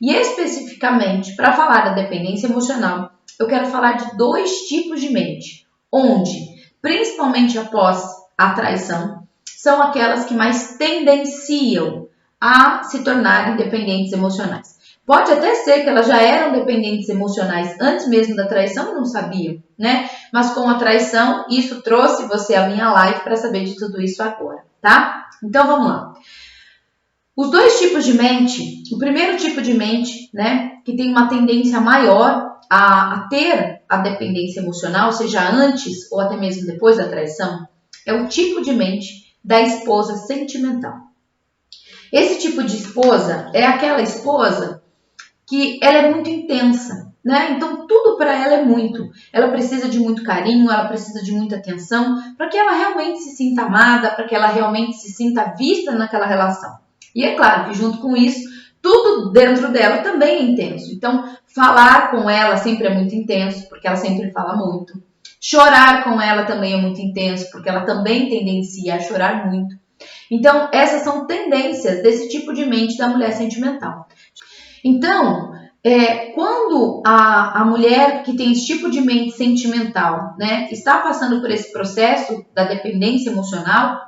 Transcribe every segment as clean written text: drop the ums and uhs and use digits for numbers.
E especificamente, para falar da dependência emocional, eu quero falar de 2 tipos de mente, onde, principalmente após a traição, são aquelas que mais tendenciam a se tornarem dependentes emocionais. Pode até ser que elas já eram dependentes emocionais antes mesmo da traição e não sabiam, né? Mas com a traição, isso trouxe você à minha live para saber de tudo isso agora, tá? Então vamos lá. Os 2 tipos de mente, o primeiro tipo de mente, né, que tem uma tendência maior a ter a dependência emocional, seja antes ou até mesmo depois da traição, é o tipo de mente da esposa sentimental. Esse tipo de esposa é aquela esposa que ela é muito intensa, né? Então tudo para ela é muito. Ela precisa de muito carinho, ela precisa de muita atenção para que ela realmente se sinta amada, para que ela realmente se sinta vista naquela relação. E é claro que junto com isso, tudo dentro dela também é intenso. Então falar com ela sempre é muito intenso, porque ela sempre fala muito. Chorar com ela também é muito intenso, porque ela também tendencia a chorar muito. Então essas são tendências desse tipo de mente da mulher sentimental. Então, quando a mulher que tem esse tipo de mente sentimental, né, está passando por esse processo da dependência emocional,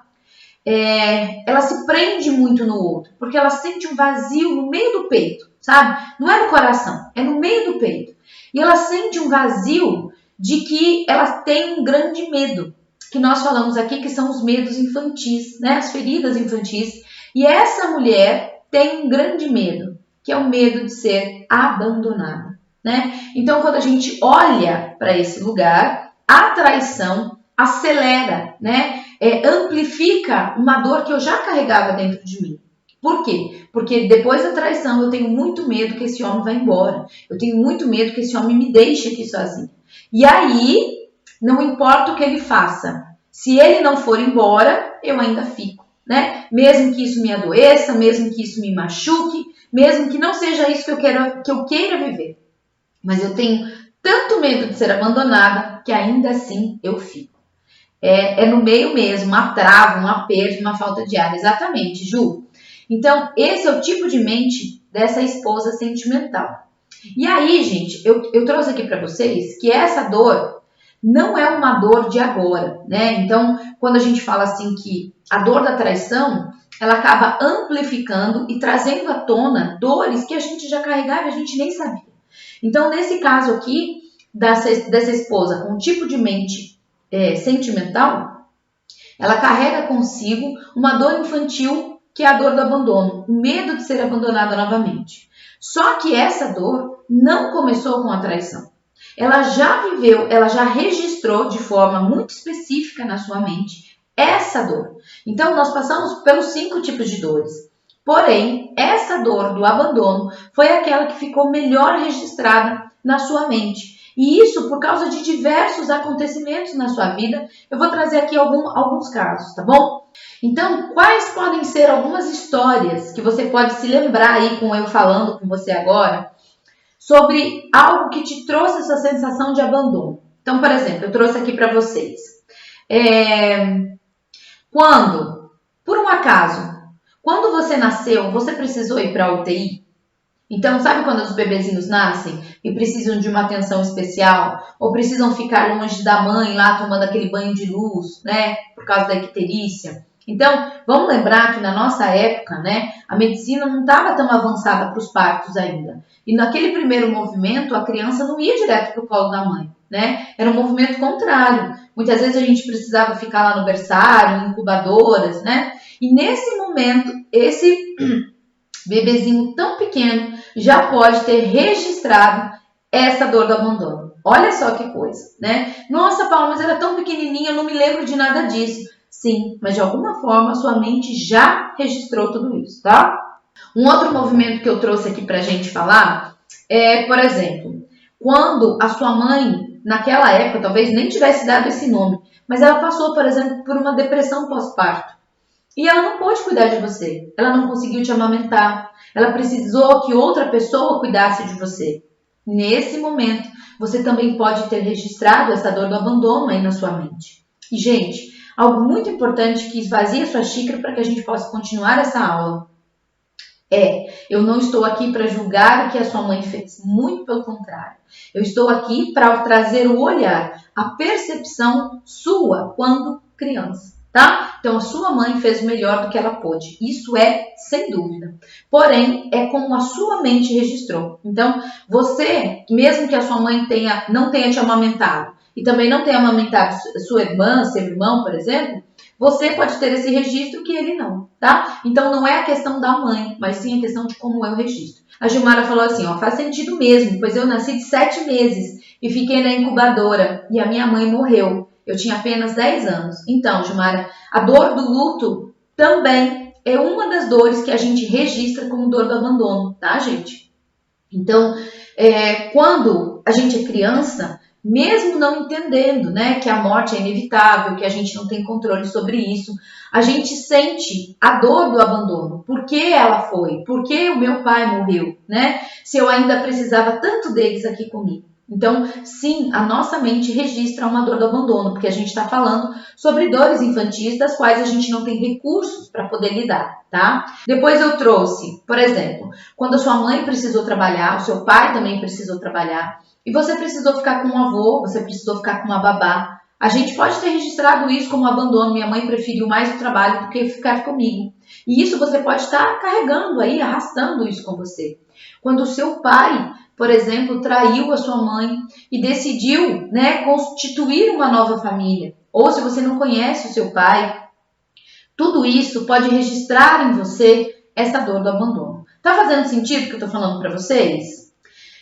ela se prende muito no outro, porque ela sente um vazio no meio do peito, sabe? Não é no coração, é no meio do peito. E ela sente um vazio de que ela tem um grande medo, que nós falamos aqui que são os medos infantis, né, as feridas infantis. E essa mulher tem um grande medo, que é o medo de ser abandonada, né? Então, quando a gente olha para esse lugar, a traição acelera, né? Amplifica uma dor que eu já carregava dentro de mim. Por quê? Porque depois da traição eu tenho muito medo que esse homem vá embora. Eu tenho muito medo que esse homem me deixe aqui sozinho. E aí, não importa o que ele faça, se ele não for embora, eu ainda fico, né? Mesmo que isso me adoeça, mesmo que isso me machuque, mesmo que não seja isso que eu queira viver. Mas eu tenho tanto medo de ser abandonada que ainda assim eu fico. É no meio mesmo, uma trava, um aperto, uma falta de ar. Exatamente, Ju. Então, esse é o tipo de mente dessa esposa sentimental. E aí, gente, eu trouxe aqui para vocês que essa dor não é uma dor de agora, né? Então, quando a gente fala assim que a dor da traição, ela acaba amplificando e trazendo à tona dores que a gente já carregava e a gente nem sabia. Então, nesse caso aqui, dessa esposa com um tipo de mente sentimental, ela carrega consigo uma dor infantil, que é a dor do abandono, o medo de ser abandonada novamente. Só que essa dor não começou com a traição. Ela já viveu, ela já registrou de forma muito específica na sua mente essa dor. Então, nós passamos pelos 5 tipos de dores. Porém, essa dor do abandono foi aquela que ficou melhor registrada na sua mente. E isso por causa de diversos acontecimentos na sua vida. Eu vou trazer aqui alguns casos, tá bom? Então, quais podem ser algumas histórias que você pode se lembrar aí com eu falando com você agora sobre algo que te trouxe essa sensação de abandono? Então, por exemplo, eu trouxe aqui para vocês. Quando, por um acaso, quando você nasceu, você precisou ir para a UTI? Então, sabe quando os bebezinhos nascem e precisam de uma atenção especial? Ou precisam ficar longe da mãe lá tomando aquele banho de luz, né? Por causa da icterícia. Então, vamos lembrar que na nossa época, né, a medicina não estava tão avançada para os partos ainda. E naquele primeiro movimento, a criança não ia direto para o colo da mãe, né? Era um movimento contrário. Muitas vezes a gente precisava ficar lá no berçário, em incubadoras, né? E nesse momento, esse bebezinho tão pequeno já pode ter registrado essa dor do abandono. Olha só que coisa, né? Nossa, Paula, mas era tão pequenininha, eu não me lembro de nada disso. Sim, mas de alguma forma a sua mente já registrou tudo isso, tá? Um outro movimento que eu trouxe aqui pra gente falar é, por exemplo, quando a sua mãe, naquela época, talvez nem tivesse dado esse nome, mas ela passou, por exemplo, por uma depressão pós-parto. E ela não pôde cuidar de você, ela não conseguiu te amamentar, ela precisou que outra pessoa cuidasse de você. Nesse momento, você também pode ter registrado essa dor do abandono aí na sua mente. E, gente, algo muito importante que esvazia a sua xícara para que a gente possa continuar essa aula. Eu não estou aqui para julgar o que a sua mãe fez, muito pelo contrário. Eu estou aqui para trazer o olhar, a percepção sua quando criança, tá? Então a sua mãe fez o melhor do que ela pôde, isso é sem dúvida. Porém, é como a sua mente registrou. Então, você, mesmo que a sua mãe não tenha te amamentado e também não tenha amamentado sua irmã, seu irmão, por exemplo, você pode ter esse registro que ele não, tá? Então não é a questão da mãe, mas sim a questão de como é o registro. A Gilmara falou assim, faz sentido mesmo, pois eu nasci de 7 meses e fiquei na incubadora e a minha mãe morreu. Eu tinha apenas 10 anos. Então, Gilmara, a dor do luto também é uma das dores que a gente registra como dor do abandono, tá, gente? Então, quando a gente é criança, mesmo não entendendo, né, que a morte é inevitável, que a gente não tem controle sobre isso, a gente sente a dor do abandono. Por que ela foi? Por que o meu pai morreu, né? Se eu ainda precisava tanto deles aqui comigo. Então, sim, a nossa mente registra uma dor do abandono, porque a gente está falando sobre dores infantis das quais a gente não tem recursos para poder lidar, tá? Depois eu trouxe, por exemplo, quando a sua mãe precisou trabalhar, o seu pai também precisou trabalhar, e você precisou ficar com um avô, você precisou ficar com uma babá. A gente pode ter registrado isso como abandono. Minha mãe preferiu mais o trabalho do que ficar comigo. E isso você pode estar carregando aí, arrastando isso com você. Quando o seu pai, por exemplo, traiu a sua mãe e decidiu, né, constituir uma nova família. Ou se você não conhece o seu pai, tudo isso pode registrar em você essa dor do abandono. Tá fazendo sentido o que eu tô falando para vocês?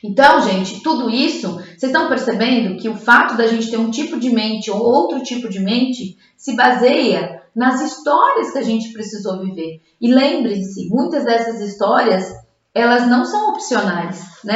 Então, gente, tudo isso, vocês estão percebendo que o fato da gente ter um tipo de mente ou outro tipo de mente se baseia nas histórias que a gente precisou viver. E lembre-se, muitas dessas histórias, elas não são opcionais, né?